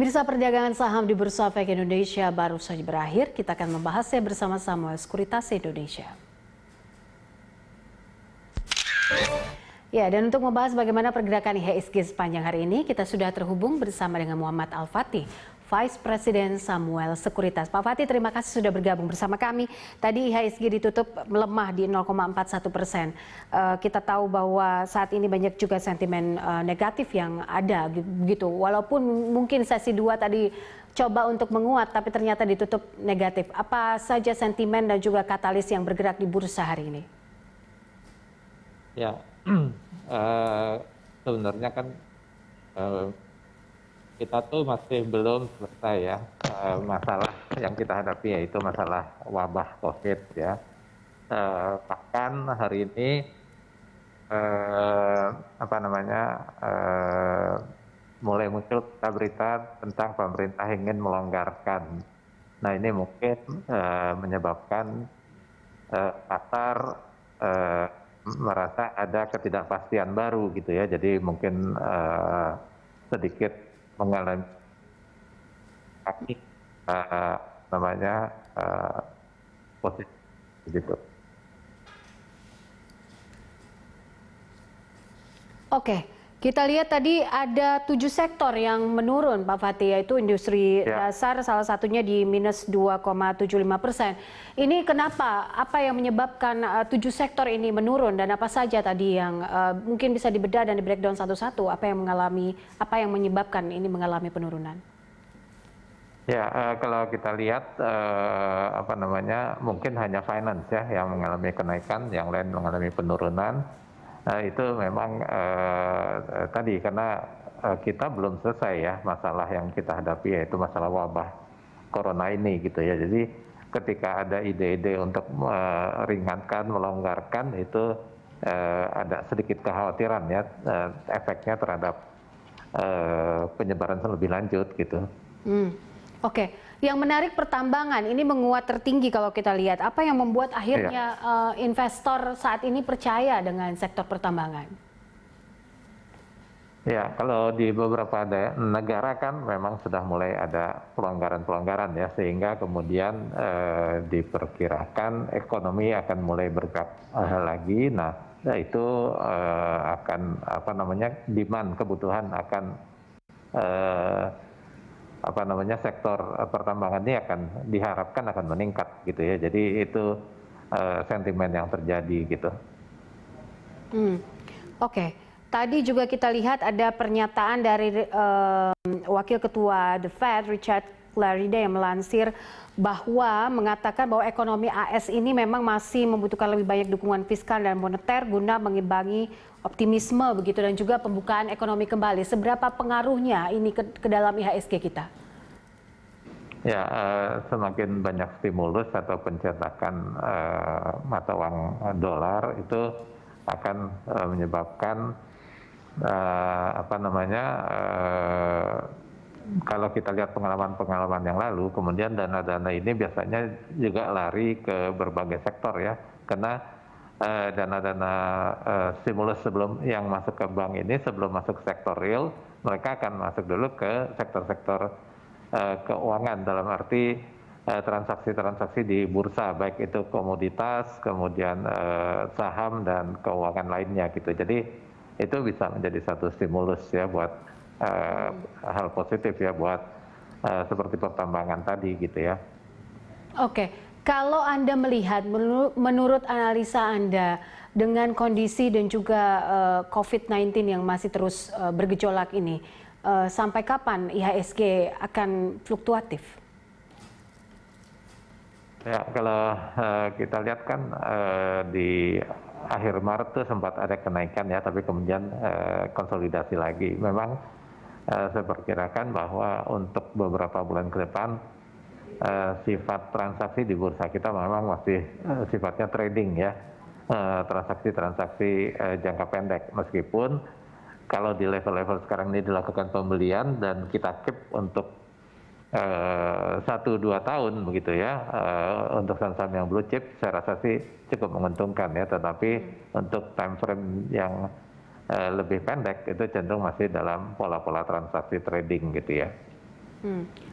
Pemirsa, perdagangan saham di Bursa Efek Indonesia baru saja berakhir. Kita akan membahasnya bersama Samuel Sekuritas Indonesia. Ya, dan untuk membahas bagaimana pergerakan IHSG sepanjang hari ini, kita sudah terhubung bersama dengan Muhammad Al-Fatih, Vice President Samuel Sekuritas. Pak Fatih, terima kasih sudah bergabung bersama kami. Tadi IHSG ditutup melemah di 0,41%. Kita tahu bahwa saat ini banyak juga sentimen negatif yang ada begitu. Walaupun mungkin sesi 2 tadi coba untuk menguat, tapi ternyata ditutup negatif. Apa saja sentimen dan juga katalis yang bergerak di bursa hari ini? Ya, sebenarnya kan kita tuh masih belum selesai ya masalah yang kita hadapi, yaitu masalah wabah COVID ya. Bahkan hari ini mulai muncul berita tentang pemerintah ingin melonggarkan. Nah, ini mungkin menyebabkan pasar merasa ada ketidakpastian baru gitu ya, jadi mungkin sedikit mengalami posisi gitu. Oke, kita lihat tadi ada 7 sektor yang menurun, Pak Fatih, yaitu industri dasar salah satunya di minus 2,75%. Ini kenapa? Apa yang menyebabkan 7 sektor ini menurun dan apa saja tadi yang mungkin bisa dibedah dan di breakdown satu-satu? Apa yang menyebabkan ini mengalami penurunan? Ya, kalau kita lihat mungkin hanya finance ya yang mengalami kenaikan, yang lain mengalami penurunan. Itu memang tadi karena kita belum selesai ya masalah yang kita hadapi, yaitu masalah wabah corona ini gitu ya. Jadi ketika ada ide-ide untuk meringankan, melonggarkan, itu ada sedikit kekhawatiran ya efeknya terhadap penyebaran lebih lanjut gitu. Oke, yang menarik pertambangan ini menguat tertinggi kalau kita lihat. Apa yang membuat akhirnya investor saat ini percaya dengan sektor pertambangan? Ya, kalau di beberapa negara kan memang sudah mulai ada pelonggaran-pelonggaran ya, sehingga kemudian diperkirakan ekonomi akan mulai bergerak lagi. Nah, itu akan demand, kebutuhan akan sektor pertambangan ini akan diharapkan akan meningkat gitu ya. Jadi itu sentimen yang terjadi gitu. Oke. Tadi juga kita lihat ada pernyataan dari Wakil Ketua The Fed, Richard Clarida, yang melansir bahwa mengatakan bahwa ekonomi AS ini memang masih membutuhkan lebih banyak dukungan fiskal dan moneter guna mengimbangi optimisme begitu dan juga pembukaan ekonomi kembali. Seberapa pengaruhnya ini ke dalam IHSG kita? Ya, semakin banyak stimulus atau pencetakan mata uang dolar itu akan menyebabkan kalau kita lihat pengalaman-pengalaman yang lalu, kemudian dana-dana ini biasanya juga lari ke berbagai sektor ya, karena dana-dana stimulus sebelum yang masuk ke bank ini sebelum masuk sektor real, mereka akan masuk dulu ke sektor-sektor keuangan, dalam arti transaksi-transaksi di bursa, baik itu komoditas, kemudian saham dan keuangan lainnya gitu. Jadi itu bisa menjadi satu stimulus ya buat hal positif ya buat seperti pertambangan tadi gitu ya. Oke, kalau Anda melihat menurut analisa Anda dengan kondisi dan juga COVID-19 yang masih terus bergejolak ini, sampai kapan IHSG akan fluktuatif? Ya, kalau kita lihat kan di akhir Maret itu sempat ada kenaikan ya, tapi kemudian konsolidasi lagi. Memang saya perkirakan bahwa untuk beberapa bulan ke depan sifat transaksi di bursa kita memang masih sifatnya trading ya, transaksi-transaksi jangka pendek, meskipun kalau di level-level sekarang ini dilakukan pembelian dan kita keep untuk 1-2 tahun begitu ya, untuk saham-saham yang blue chip saya rasa sih cukup menguntungkan ya, tetapi untuk time frame yang lebih pendek itu cenderung masih dalam pola-pola transaksi trading gitu ya.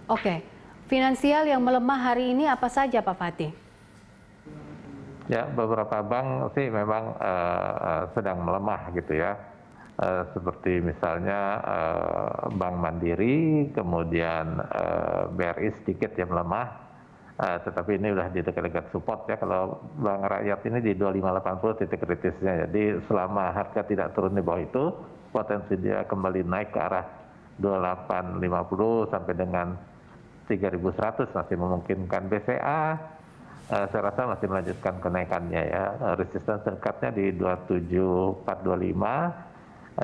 Oke. Finansial yang melemah hari ini apa saja Pak Fatih? Ya, beberapa bank sih memang sedang melemah gitu ya. Seperti misalnya Bank Mandiri, kemudian BRI sedikit yang melemah, tetapi ini udah di dekat-dekat support ya. Kalau Bank Rakyat ini di 2580 titik kritisnya. Jadi selama harga tidak turun di bawah itu, potensi dia kembali naik ke arah 2850 sampai dengan 3100 masih memungkinkan. BCA saya rasa masih melanjutkan kenaikannya ya. Resistance dekatnya di 27425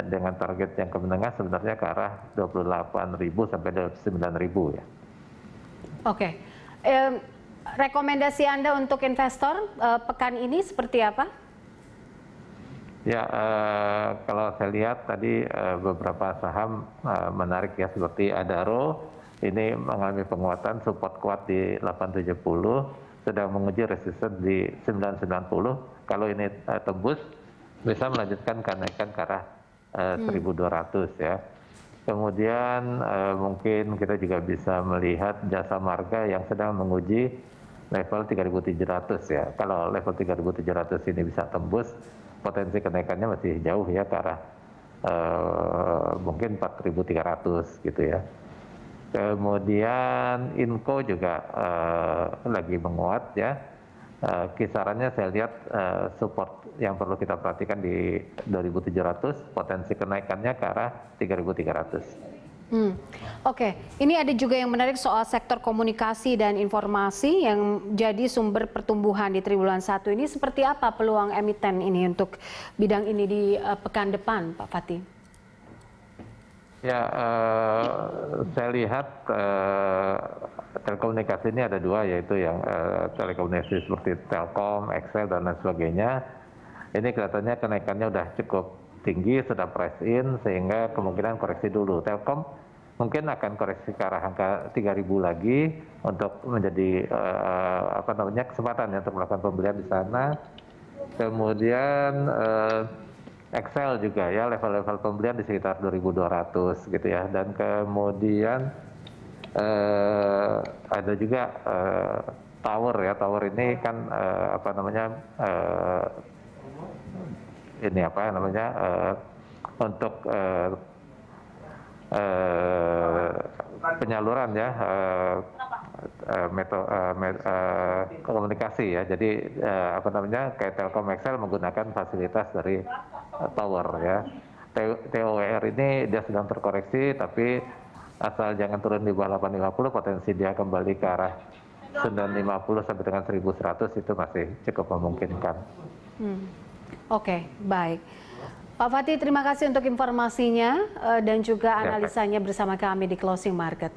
dengan target yang ke menengah sebenarnya ke arah 28.000 sampai 29.000 ya. Oke. Rekomendasi Anda untuk investor pekan ini seperti apa? Ya, kalau saya lihat tadi beberapa saham menarik ya, seperti Adaro ini mengalami penguatan, support kuat di 870, sedang menguji resisten di 990. Kalau ini tembus, bisa melanjutkan kenaikan ke arah 1.200 ya. Kemudian mungkin kita juga bisa melihat Jasa Marga yang sedang menguji level 3.700 ya. Kalau level 3.700 ini bisa tembus, potensi kenaikannya masih jauh ya ke arah mungkin 4.300 gitu ya. Kemudian Inco juga lagi menguat ya. Kisarannya saya lihat support yang perlu kita perhatikan di 2.700, potensi kenaikannya ke arah 3.300. Oke, ini ada juga yang menarik soal sektor komunikasi dan informasi yang jadi sumber pertumbuhan di triwulan 1 ini. Seperti apa peluang emiten ini untuk bidang ini di pekan depan, Pak Fatih? Ya, saya lihat telekomunikasi ini ada dua, yaitu yang telekomunikasi seperti Telkom, XL, dan lain sebagainya. Ini kelihatannya kenaikannya udah cukup tinggi, sudah price in, sehingga kemungkinan koreksi dulu. Telkom mungkin akan koreksi ke arah angka 3.000 lagi untuk menjadi kesempatan ya, untuk melakukan pembelian di sana. Kemudian Excel juga ya, level-level pembelian di sekitar 2.200 gitu ya. Dan kemudian ada juga tower ya. Tower ini kan untuk penyaluran ya, komunikasi ya. Jadi kayak Telkom Excel menggunakan fasilitas dari tower ya. TOWR ini dia sedang terkoreksi, tapi asal jangan turun di bawah 850, potensi dia kembali ke arah 950 sampai dengan 1.100 itu masih cukup memungkinkan. Oke, baik. Pak Fatih, terima kasih untuk informasinya dan juga analisanya bersama kami di Closing Market.